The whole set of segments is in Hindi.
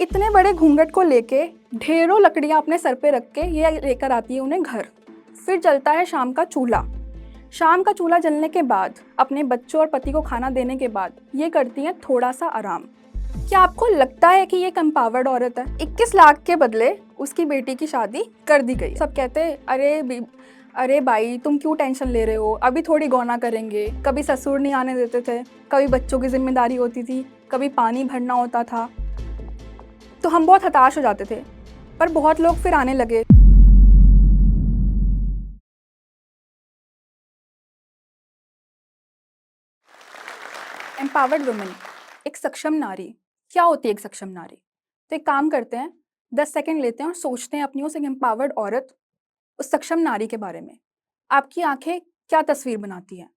इतने बड़े घूंघट को लेके ढेरों लकड़ियां अपने सर पे रख के ये लेकर आती है उन्हें घर। फिर जलता है शाम का चूल्हा। शाम का चूल्हा जलने के बाद अपने बच्चों और पति को खाना देने के बाद ये करती हैं थोड़ा सा आराम। क्या आपको लगता है कि ये एक एम्पावर्ड औरत है? 21 लाख के बदले उसकी बेटी की शादी कर दी गई। सब कहते हैं अरे भाई तुम क्यों टेंशन ले रहे हो, अभी थोड़ी गौना करेंगे। कभी ससुर नहीं आने देते थे, कभी बच्चों की जिम्मेदारी होती थी, कभी पानी भरना होता था, तो हम बहुत हताश हो जाते थे। पर बहुत लोग फिर आने लगे। एम्पावर्ड वुमेन, एक सक्षम नारी। क्या होती है एक सक्षम नारी? तो एक काम करते हैं, 10 सेकंड लेते हैं और सोचते हैं अपनी उस एक एम्पावर्ड औरत, उस सक्षम नारी के बारे में। आपकी आंखें क्या तस्वीर बनाती हैं?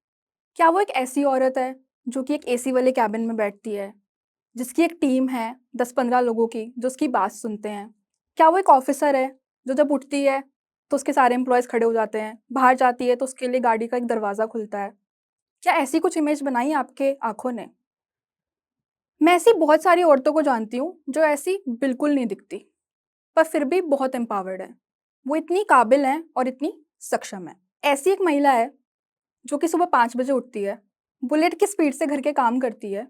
क्या वो एक ऐसी औरत है जो कि एक एसी वाले कैबिन में बैठती है, जिसकी एक टीम है 10-15 लोगों की जो उसकी बात सुनते हैं? क्या वो एक ऑफिसर है जो जब उठती है तो उसके सारे एम्प्लॉयज़ खड़े हो जाते हैं, बाहर जाती है तो उसके लिए गाड़ी का एक दरवाज़ा खुलता है? क्या ऐसी कुछ इमेज बनाई है आपके आँखों ने? मैं ऐसी बहुत सारी औरतों को जानती हूँ जो ऐसी बिल्कुल नहीं दिखती, पर फिर भी बहुत एम्पावर्ड है। वो इतनी काबिल हैं और इतनी सक्षम है। ऐसी एक महिला है जो कि सुबह 5 बजे उठती है, बुलेट की स्पीड से घर के काम करती है,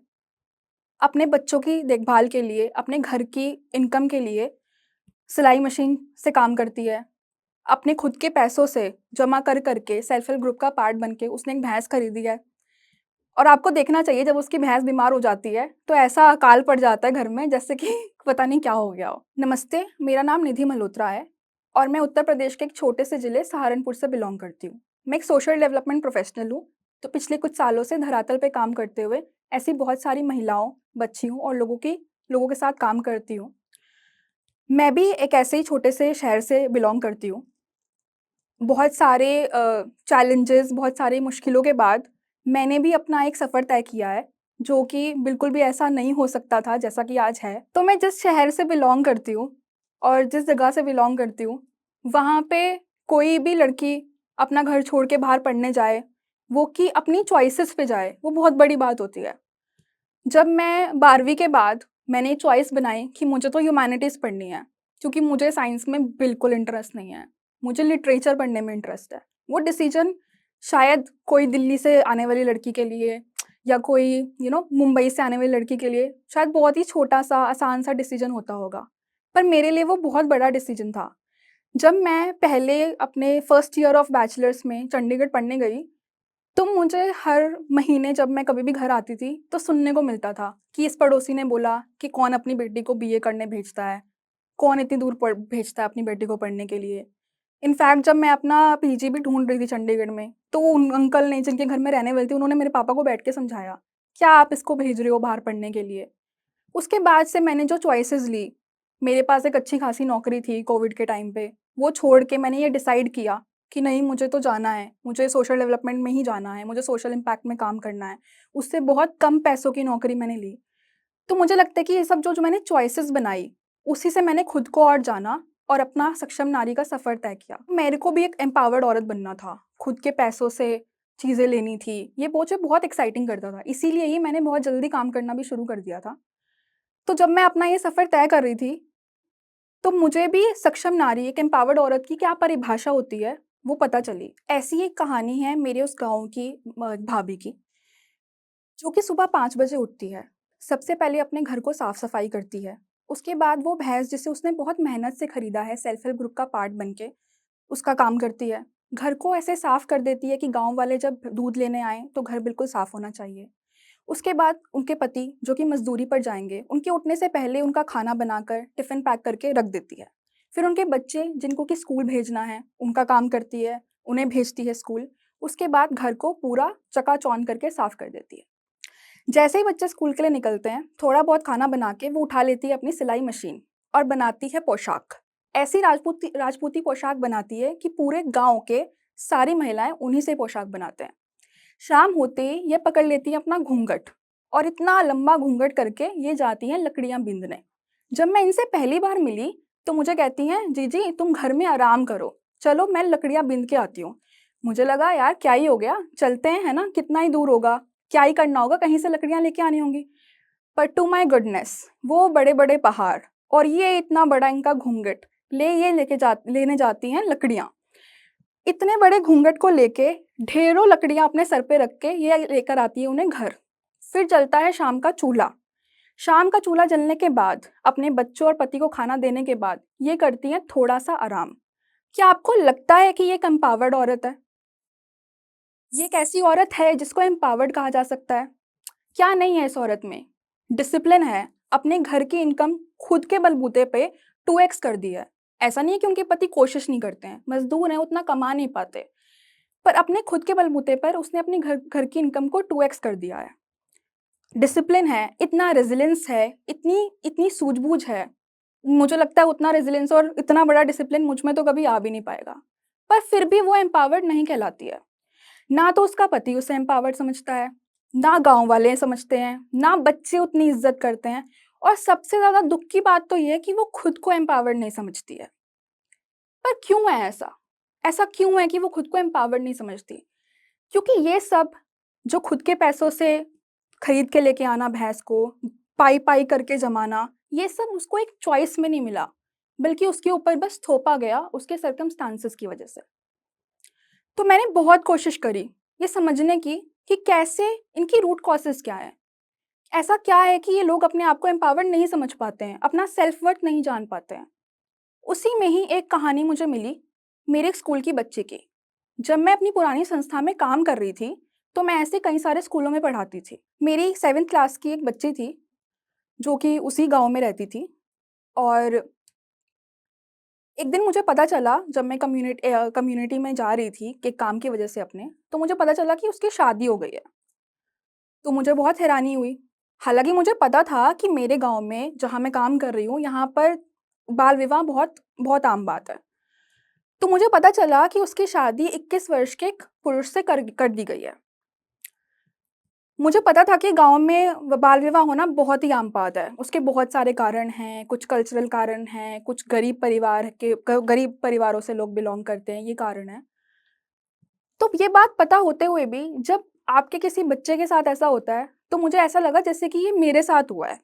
अपने बच्चों की देखभाल के लिए, अपने घर की इनकम के लिए सिलाई मशीन से काम करती है। अपने खुद के पैसों से जमा कर के सेल्फ हेल्प ग्रुप का पार्ट बन के उसने एक भैंस खरीदी है। और आपको देखना चाहिए जब उसकी भैंस बीमार हो जाती है तो ऐसा अकाल पड़ जाता है घर में जैसे कि पता नहीं क्या हो गया हो। नमस्ते, मेरा नाम निधि मल्होत्रा है और मैं उत्तर प्रदेश के एक छोटे से ज़िले सहारनपुर से बिलॉन्ग करती हूँ। मैं एक सोशल डेवलपमेंट प्रोफेशनल हूँ, तो पिछले कुछ सालों से धरातल पे काम करते हुए ऐसी बहुत सारी महिलाओं, बच्चियों और लोगों के साथ काम करती हूँ। मैं भी एक ऐसे ही छोटे से शहर से बिलॉन्ग करती हूँ। बहुत सारे चैलेंजेस, बहुत सारी मुश्किलों के बाद मैंने भी अपना एक सफ़र तय किया है, जो कि बिल्कुल भी ऐसा नहीं हो सकता था जैसा कि आज है। तो मैं जिस शहर से बिलॉन्ग करती हूँ और जिस जगह से बिलॉन्ग करती हूँ, वहाँ पे कोई भी लड़की अपना घर छोड़ के बाहर पढ़ने जाए, वो कि अपनी चॉइसेस पे जाए, वो बहुत बड़ी बात होती है। जब मैं 12वीं के बाद मैंने चॉइस बनाई कि मुझे तो ह्यूमैनिटीज़ पढ़नी है, क्योंकि मुझे साइंस में बिल्कुल इंटरेस्ट नहीं है। मुझे लिटरेचर पढ़ने में इंटरेस्ट है। वो डिसीज़न शायद कोई दिल्ली से आने वाली लड़की के लिए या कोई मुंबई से आने वाली लड़की के लिए शायद बहुत ही छोटा-सा, आसान-सा डिसीज़न होता होगा। पर मेरे लिए वो बहुत बड़ा डिसीज़न था। जब मैं पहले अपने फर्स्ट ईयर ऑफ बैचलर्स में चंडीगढ़ पढ़ने गई, तो मुझे हर महीने जब मैं कभी भी घर आती थी, तो सुनने को मिलता था कि इस पड़ोसी ने बोला कि कौन अपनी बेटी को बीए करने भेजता है, कौन इतनी दूर पढ़ भेजता है अपनी बेटी को पढ़ने के लिए। इनफैक्ट जब मैं अपना पीजी भी ढूँढ रही थी चंडीगढ़ में, तो उन अंकल ने जिनके घर में रहने वाली थी, उन्होंने मेरे पापा को बैठ के समझाया, क्या आप इसको भेज रहे हो बाहर पढ़ने के लिए? उसके बाद से मैंने जो चॉइसेस ली, मेरे पास एक अच्छी खासी नौकरी थी कोविड के टाइम पे, वो छोड़ के मैंने ये डिसाइड किया कि नहीं, मुझे तो जाना है, मुझे सोशल डेवलपमेंट में ही जाना है, मुझे सोशल इम्पैक्ट में काम करना है। उससे बहुत कम पैसों की नौकरी मैंने ली। तो मुझे लगता है कि ये सब जो जो मैंने चॉइसेस बनाई, उसी से मैंने खुद को और जाना और अपना सक्षम नारी का सफ़र तय किया। मेरे को भी एक एम्पावर्ड औरत बनना था, खुद के पैसों से चीज़ें लेनी थी, ये मुझे बहुत एक्साइटिंग करता था, इसीलिए ही मैंने बहुत जल्दी काम करना भी शुरू कर दिया था। तो जब मैं अपना ये सफ़र तय कर रही थी, तो मुझे भी सक्षम नारी, एक एम्पावर्ड औरत की क्या परिभाषा होती है, वो पता चली। ऐसी एक कहानी है मेरे उस गाँव की भाभी की, जो कि सुबह 5 बजे उठती है। सबसे पहले अपने घर को साफ-सफाई करती है। उसके बाद वो भैंस जिसे उसने बहुत मेहनत से खरीदा है, सेल्फ हेल्प ग्रुप का पार्ट बन के, उसका काम करती है। घर को ऐसे साफ कर देती है कि गाँव वाले जब दूध लेने आएँ, तो घर बिल्कुल साफ होना चाहिए। उसके बाद उनके पति जो कि मज़दूरी पर जाएँगे, उनके उठने से पहले उनका खाना बनाकर टिफ़िन पैक करके रख देती है। फिर उनके बच्चे जिनको कि स्कूल भेजना है, उनका काम करती है, उन्हें भेजती है स्कूल। उसके बाद घर को पूरा चकाचौंध करके साफ़ कर देती है। जैसे ही बच्चे स्कूल के लिए निकलते हैं, थोड़ा बहुत खाना बना के वो उठा लेती है अपनी सिलाई मशीन और बनाती है पोशाक। ऐसी राजपूती राजपूती पोशाक बनाती है कि पूरे गाँव के सारी महिलाएँ उन्हीं से पोशाक बनाते हैं। शाम होते ही ये पकड़ लेती हैं अपना घूंघट और इतना लंबा घूंघट करके ये जाती हैं लकड़ियाँ बीनने। जब मैं इनसे पहली बार मिली तो मुझे कहती हैं, जीजी तुम घर में आराम करो, चलो मैं लकड़ियाँ बीन के आती हूँ। मुझे लगा यार क्या ही हो गया, चलते हैं, है ना, कितना ही दूर होगा, क्या ही करना होगा, कहीं से लकड़ियाँ लेके आनी होंगी। पर टू माय गुडनेस, वो बड़े बड़े पहाड़, और ये इतना बड़ा इनका घूंघट, ये लेने जाती हैं लकड़ियाँ। इतने बड़े घूंघट को लेके ढेरों लकड़ियाँ अपने सर पे रख के ये लेकर आती है उन्हें घर। फिर जलता है शाम का चूल्हा। शाम का चूल्हा जलने के बाद, अपने बच्चों और पति को खाना देने के बाद, ये करती हैं थोड़ा-सा आराम। क्या आपको लगता है कि ये एक एम्पावर्ड औरत है? ये एक ऐसी औरत है जिसको एम्पावर्ड कहा जा सकता है? क्या नहीं है इस औरत में? डिसिप्लिन है, अपने घर की इनकम खुद के बलबूते पे 2x कर दी है। ऐसा नहीं है कि उनके पति कोशिश नहीं करते हैं, मज़दूर हैं, उतना कमा नहीं पाते। पर अपने खुद के बलबूते पर उसने अपनी घर घर की इनकम को 2x कर दिया है। डिसिप्लिन है, इतना रेज़िलेंस है, इतनी इतनी सूझबूझ है। मुझे लगता है उतना रेज़िलेंस और इतना बड़ा डिसिप्लिन मुझ में तो कभी आ भी नहीं पाएगा। पर फिर भी वो एम्पावर्ड नहीं कहलाती है। ना तो उसका पति उसे एम्पावर्ड समझता है, ना गाँव वाले समझते हैं, ना बच्चे उतनी इज़्ज़त करते हैं और सबसे ज़्यादा दुःख की बात तो ये है कि वो खुद को एम्पावर्ड नहीं समझती है। पर क्यों है ऐसा? ऐसा क्यों है कि वो खुद को एम्पावर्ड नहीं समझती? क्योंकि ये सब जो खुद के पैसों से खरीद के लेके आना भैंस को, पाई-पाई करके जमाना, ये सब उसको एक चॉइस में नहीं मिला, बल्कि उसके ऊपर बस थोपा गया उसके सर्कमस्टांसेस की वजह से। तो मैंने बहुत कोशिश करी ये समझने की कि कैसे इनकी रूट कॉज़ेज़ क्या हैं? ऐसा क्या है कि ये लोग अपने आप को एम्पावर्ड नहीं समझ पाते हैं, अपना सेल्फ वर्थ नहीं जान पाते हैं? उसी में ही एक कहानी मुझे मिली, मेरे एक स्कूल की बच्ची की। जब मैं अपनी पुरानी संस्था में काम कर रही थी, तो मैं ऐसे कई सारे स्कूलों में पढ़ाती थी। मेरी 7th क्लास की एक बच्ची थी, जो कि उसी गाँव में रहती थी और एक दिन मुझे पता चला जब मैं कम्युनिटी में जा रही थी कि काम की वजह से अपने, तो मुझे पता चला कि उसकी शादी हो गई है। तो मुझे बहुत हैरानी हुई। हालाँकि मुझे पता था कि मेरे गाँव में जहाँ मैं काम कर रही हूँ, यहाँ पर बाल विवाह बहुत बहुत आम बात है। तो मुझे पता चला कि उसकी शादी 21 वर्ष के एक पुरुष से कर दी गई है। मुझे पता था कि गाँव में बाल विवाह होना बहुत ही आम बात है। उसके बहुत सारे कारण हैं, कुछ कल्चरल कारण हैं, कुछ गरीब परिवारों से लोग बिलॉन्ग करते हैं, ये कारण है। तो ये बात पता होते हुए भी जब आपके किसी बच्चे के साथ ऐसा होता है, तो मुझे ऐसा लगा जैसे कि ये मेरे साथ हुआ है।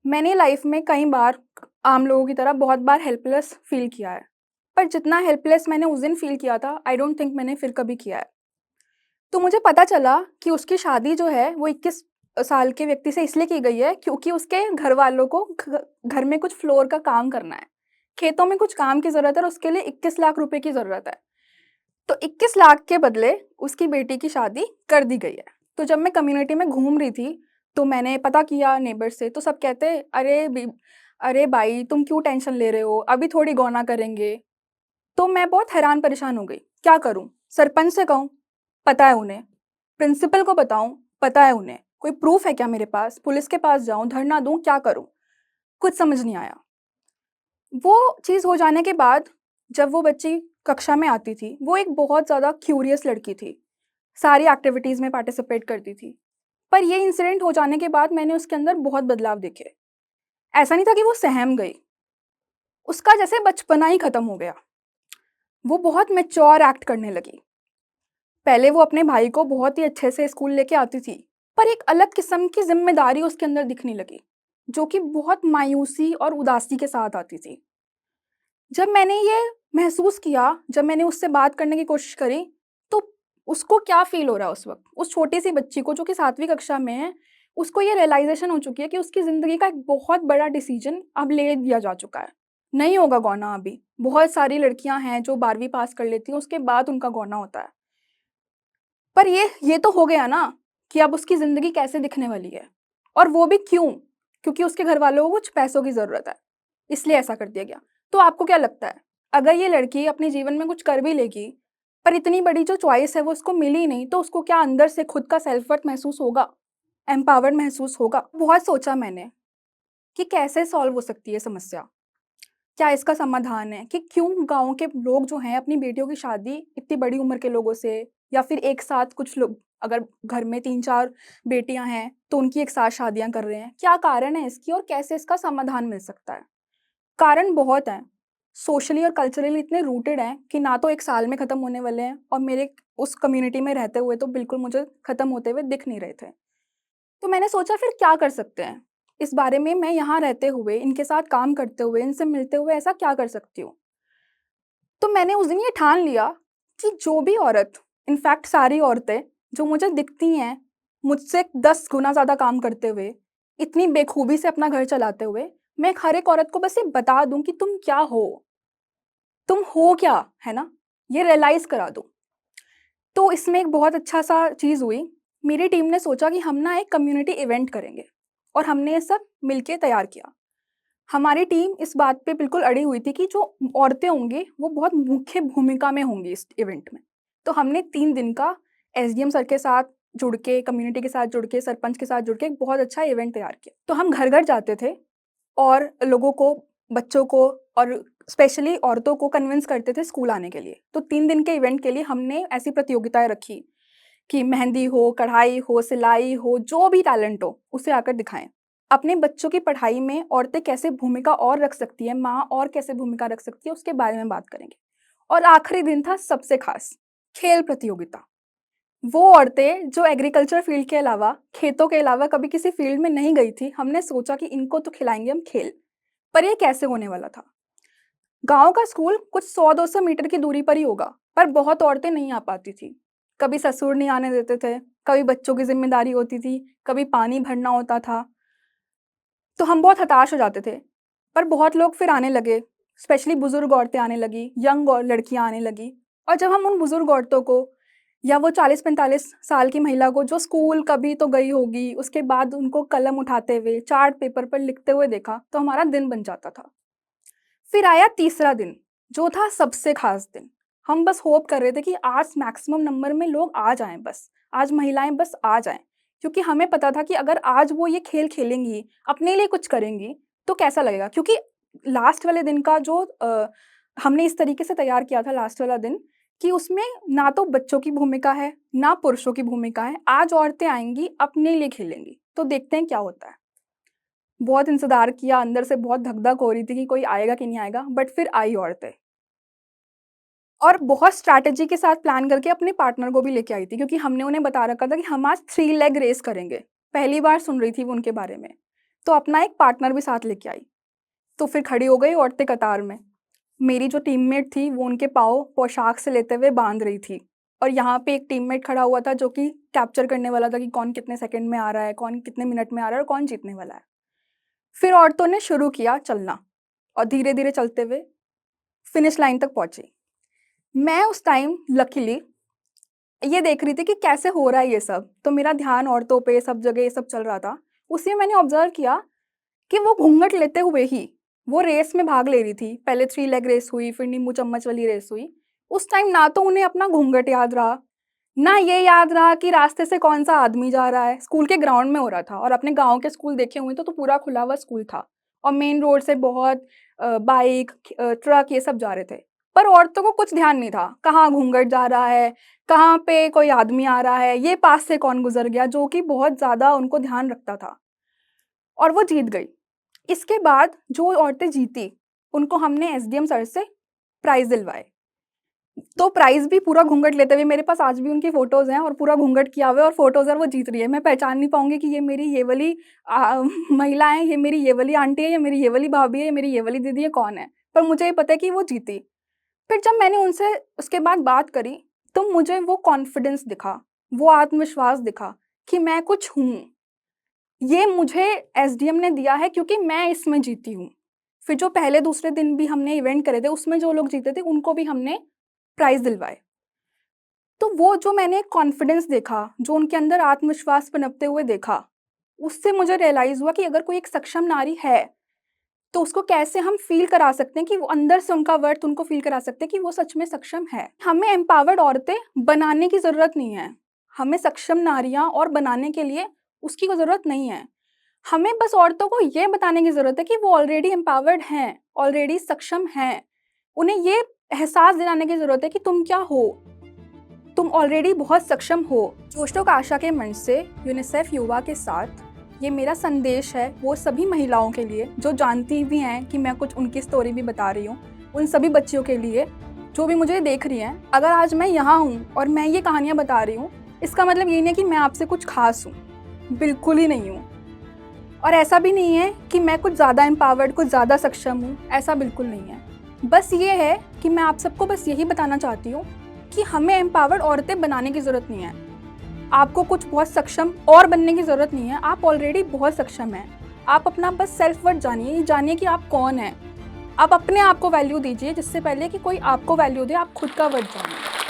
मैंने लाइफ़ में कई बार आम लोगों की तरह बहुत बार हेल्पलेस फ़ील किया है। पर जितना हेल्पलेस मैंने उस दिन फ़ील किया था, आई डोंट थिंक मैंने फिर कभी किया है। तो मुझे पता चला कि उसकी शादी जो है वो 21 साल के व्यक्ति से इसलिए की गई है क्योंकि उसके घरवालों को घर में कुछ फ्लोर का काम करना है। खेतों में कुछ काम की ज़रूरत है और उसके लिए 21 लाख रुपए की ज़रूरत है। तो 21 लाख के बदले उसकी बेटी की शादी कर दी गई है। तो जब मैं कम्युनिटी में घूम रही थी, तो मैंने पता किया नेबर से, तो सब कहते, "अरे भाई तुम क्यों टेंशन ले रहे हो? अभी थोड़ी गौना करेंगे।" तो मैं बहुत हैरान परेशान हो गई, क्या करूँ? सरपंच से कहूँ? पता है उन्हें। प्रिंसिपल को बताऊँ? पता है उन्हें। कोई प्रूफ़ है क्या मेरे पास? पुलिस के पास जाऊँ, धरना दूँ, क्या करूँ? कुछ समझ नहीं आया। वो चीज़ हो जाने के बाद जब वो बच्ची कक्षा में आती थी, वो एक बहुत ज़्यादा क्यूरियस लड़की थी। सारी एक्टिविटीज़ में पार्टिसिपेट करती थी। पर ये इंसिडेंट हो जाने के बाद मैंने उसके अंदर बहुत बदलाव देखे। ऐसा नहीं था कि वो सहम गई, उसका जैसे बचपना ही खत्म हो गया। वो बहुत मैच्योर एक्ट करने लगी। पहले वो अपने भाई को बहुत ही अच्छे से स्कूल लेके आती थी, पर एक अलग किस्म की ज़िम्मेदारी उसके अंदर दिखने लगी, जो कि बहुत मायूसी और उदासी के साथ आती थी। जब मैंने ये महसूस किया, जब मैंने उससे बात करने की कोशिश करी, तो उसको क्या फ़ील हो रहा है उस वक़्त? उस छोटी-सी बच्ची को जो कि 7वीं कक्षा में है, उसको ये रियलाइज़ेशन हो चुकी है कि उसकी ज़िंदगी का एक बहुत बड़ा डिसीज़न अब ले लिया जा चुका है। नहीं होगा गौना अभी। बहुत सारी लड़कियाँ हैं जो 12वीं पास कर लेती हैं, उसके बाद उनका गौना होता है। पर ये तो हो गया ना कि अब उसकी ज़िंदगी कैसे दिखने वाली है और वो भी क्यों? क्योंकि उसके घरवालों को कुछ पैसों की ज़रूरत है, इसलिए ऐसा कर दिया गया। तो आपको क्या लगता है, अगर ये लड़की अपने जीवन में कुछ कर भी लेगी, पर इतनी बड़ी जो चॉइस है वो उसको मिली ही नहीं, तो उसको क्या अंदर से खुद का सेल्फ वर्थ महसूस होगा? एम्पावर्ड महसूस होगा? बहुत सोचा मैंने कि कैसे सॉल्व हो सकती है समस्या? क्या इसका समाधान है कि क्यों गाँव के लोग जो हैं अपनी बेटियों की शादी इतनी बड़ी उम्र के लोगों से या फिर एक साथ कुछ लोग, अगर घर में 3-4 बेटियाँ हैं, तो उनकी एक साथ शादियाँ कर रहे हैं। क्या कारण है इसकी और कैसे इसका समाधान मिल सकता है? कारण बहुत हैं। सोशली और कल्चरली इतने रूटेड हैं कि ना तो 1 साल में खत्म होने वाले हैं और मेरे उस कम्युनिटी में रहते हुए तो बिल्कुल मुझे खत्म होते हुए दिख नहीं रहे थे। तो मैंने सोचा फिर क्या कर सकते हैं? इस बारे में मैं यहाँ रहते हुए, इनके साथ काम करते हुए, इनसे मिलते हुए ऐसा क्या कर सकती हूँ? तो मैंने उस दिन ये ठान लिया कि जो भी औरत, इनफैक्ट सारी औरतें जो मुझे दिखती हैं, मुझसे 10 गुना ज़्यादा काम करते हुए, इतनी बेखूबी से अपना घर चलाते हुए, मैं हर एक औरत को बस ये बता दूँ कि तुम क्या हो? तुम हो क्या? है ना? ये रियलाइज़ करा दूँ। तो इसमें एक बहुत अच्छा-सा चीज़ हुई, मेरी टीम ने सोचा कि हम ना एक कम्युनिटी इवेंट करेंगे और हमने ये सब मिलके तैयार किया। हमारी टीम इस बात पे बिल्कुल अड़ी हुई थी कि जो औरतें होंगी, वो बहुत मुख्य भूमिका में होंगी इस इवेंट में। तो हमने 3 दिन का एसडीएम सर के साथ जुड़ के, कम्युनिटी के साथ जुड़ के, सरपंच के साथ जुड़ के एक बहुत अच्छा इवेंट तैयार किया। तो हम घर-घर जाते थे और लोगों को, बच्चों को और स्पेशली औरतों को कन्विंस करते थे स्कूल आने के लिए। तो 3 दिन के इवेंट के लिए हमने ऐसी प्रतियोगिताएँ रखी कि मेहंदी हो, कढ़ाई हो, सिलाई हो, जो भी टैलेंट हो, उसे आकर दिखाएँ। अपने बच्चों की पढ़ाई में औरतें कैसे भूमिका और रख सकती हैं, माँ और कैसे भूमिका रख सकती है, उसके बारे में बात करेंगे। और आखिरी दिन था सबसे खास, खेल प्रतियोगिता। वो औरतें जो एग्रीकल्चर फील्ड के अलावा, खेतों के अलावा कभी किसी फील्ड में नहीं गई थी, हमने सोचा कि इनको तो खिलाएँगे हम खेल। पर ये कैसे होने वाला था? गाँव का स्कूल कुछ 100-200 मीटर की दूरी पर ही होगा, पर बहुत औरतें नहीं आ पाती थी। कभी ससुर नहीं आने देते थे, कभी बच्चों की ज़िम्मेदारी होती थी, कभी पानी भरना होता था। तो हम बहुत हताश हो जाते थे। पर बहुत लोग फिर आने लगे, स्पेशली बुज़ुर्ग औरतें आने लगी, यंग और लड़कियाँ आने लगी। और जब हम उन बुज़ुर्ग औरतों को या वो 40-45 साल की महिला को जो स्कूल कभी तो गई होगी, उसके बाद उनको कलम उठाते हुए, चार्ट पेपर पर लिखते हुए देखा, तो हमारा दिन बन जाता था। फिर आया तीसरा दिन, जो था सबसे ख़ास दिन। हम बस होप कर रहे थे कि आज मैक्सिमम नंबर में लोग आ जाएँ बस, आज महिलाएँ बस आ जाएँ। क्योंकि हमें पता था कि अगर आज वो ये खेल खेलेंगी, अपने लिए कुछ करेंगी, तो कैसा लगेगा? क्योंकि लास्ट वाले दिन का जो हमने इस तरीके से तैयार किया था लास्ट वाला दिन कि उसमें ना तो बच्चों की भूमिका है, ना पुरुषों की भूमिका है। आज औरतें आएँगी, अपने लिए खेलेंगी, तो देखते हैं क्या होता है। बहुत इंतज़ार किया, अंदर से बहुत धक-धक हो रही थी कि कोई आएगा कि नहीं आएगा, बट फिर आई औरतें। और बहुत स्ट्रैटेजी के साथ प्लान करके अपने पार्टनर को भी लेके आई थी क्योंकि हमने उन्हें बता रखा था कि हम आज 3 लेग रेस करेंगे। पहली बार सुन रही थी वो उनके बारे में। तो अपना एक पार्टनर भी साथ लेके आई। तो फिर खड़ी हो गई औरतें कतार में। मेरी जो टीममेट थी वो उनके पाँव पोशाक से लेते हुए बाँध रही थी। और यहाँ पे एक टीममेट खड़ा हुआ था जो कि कैप्चर करने वाला था कि कौन कितने सेकंड में आ रहा है, कौन कितने मिनट में आ रहा है और कौन जीतने वाला है। फिर औरतों ने शुरू किया चलना और धीरे-धीरे चलते हुए फिनिश लाइन तक पहुँची। मैं उस टाइम लकीली ये देख रही थी कि कैसे हो रहा है ये सब, तो मेरा ध्यान औरतों पे सब जगह ये सब चल रहा था। उसी में मैंने ऑब्ज़र्व किया कि वो घूँघट लेते हुए ही वो रेस में भाग ले रही थी। पहले 3 लेग रेस हुई, फिर नींबू चम्मच वाली रेस हुई। उस टाइम ना तो उन्हें अपना घूँघट याद रहा, ना ये याद रहा कि रास्ते से कौन-सा आदमी जा रहा है। स्कूल के ग्राउंड में हो रहा था और अपने गाँव के स्कूल देखे हुए तो पूरा खुला हुआ स्कूल था और मेन रोड से बहुत बाइक, ट्रक ये सब जा रहे थे। पर औरतों को कुछ ध्यान नहीं था, कहाँ घूँघट जा रहा है, कहाँ पे कोई आदमी आ रहा है, ये पास से कौन गुज़र गया, जो कि बहुत ज़्यादा उनको ध्यान रखता था और वो जीत गई। इसके बाद जो औरतें जीती, उनको हमने एसडीएम सर से प्राइज़ दिलवाए। तो प्राइज़ भी पूरा घूँघट लेते हुए मेरे पास आज भी उनकी फ़ोटोज़ हैं और पूरा घूँघट किया हुआ है और फ़ोटोज़ और वो जीत रही है। मैं पहचान नहीं पाऊँगी कि ये मेरी ये वाली महिला है, ये मेरी ये वाली आंटी है, ये मेरी ये वाली भाभी है, ये मेरी ये वाली दीदी है, कौन है? पर मुझे ये पता है कि वो जीती। फिर जब मैंने उनसे उसके बाद बात करी, तो मुझे वो कॉन्फिडेंस दिखा, वो आत्मविश्वास दिखा कि मैं कुछ हूँ। ये मुझे एसडीएम ने दिया है क्योंकि मैं इसमें जीती हूँ। फिर जो पहले दूसरे दिन भी हमने इवेंट करे थे, उसमें जो लोग जीते थे, उनको भी हमने प्राइज़ दिलवाए। तो वो जो मैंने कॉन्फिडेंस देखा, जो उनके अंदर आत्मविश्वास पनपते हुए देखा, उससे मुझे रियलाइज़ हुआ कि अगर कोई एक सक्षम नारी है, तो उसको कैसे हम फ़ील करा सकते हैं कि वो अंदर से उनका वर्थ उनको फ़ील करा सकते हैं कि वो सच में सक्षम है। हमें एम्पावर्ड औरतें बनाने की ज़रूरत नहीं है। हमें सक्षम नारियाँ और बनाने के लिए उसकी कोई ज़रूरत नहीं है। हमें बस औरतों को ये बताने की ज़रूरत है कि वो ऑलरेडी एम्पावर्ड हैं, ऑलरेडी सक्षम हैं। उन्हें ये एहसास दिलाने की ज़रूरत है कि तुम क्या हो? तुम ऑलरेडी बहुत सक्षम हो। जोश का आशा के मंच से यूनिसेफ युवा के साथ ये मेरा संदेश है वो सभी महिलाओं के लिए जो जानती भी हैं कि मैं कुछ उनकी स्टोरी भी बता रही हूँ। उन सभी बच्चियों के लिए जो भी मुझे देख रही हैं, अगर आज मैं यहाँ हूँ और मैं ये कहानियाँ बता रही हूँ, इसका मतलब ये नहीं है कि मैं आपसे कुछ ख़ास हूँ, बिल्कुल ही नहीं हूँ। और ऐसा भी नहीं है कि मैं कुछ ज़्यादा एम्पावर्ड, कुछ ज़्यादा सक्षम हूँ, ऐसा बिल्कुल नहीं है। बस ये है कि मैं आप सबको बस यही बताना चाहती हूँ कि हमें एम्पावर्ड औरतें बनाने की ज़रूरत नहीं है। आपको कुछ बहुत सक्षम और बनने की ज़रूरत नहीं है, आप ऑलरेडी बहुत सक्षम हैं। आप अपना बस सेल्फ वर्थ जानिए, ये जानिए कि आप कौन हैं। आप अपने आप को वैल्यू दीजिए, जिससे पहले कि कोई आपको वैल्यू दे, आप खुद का वर्थ जानिए।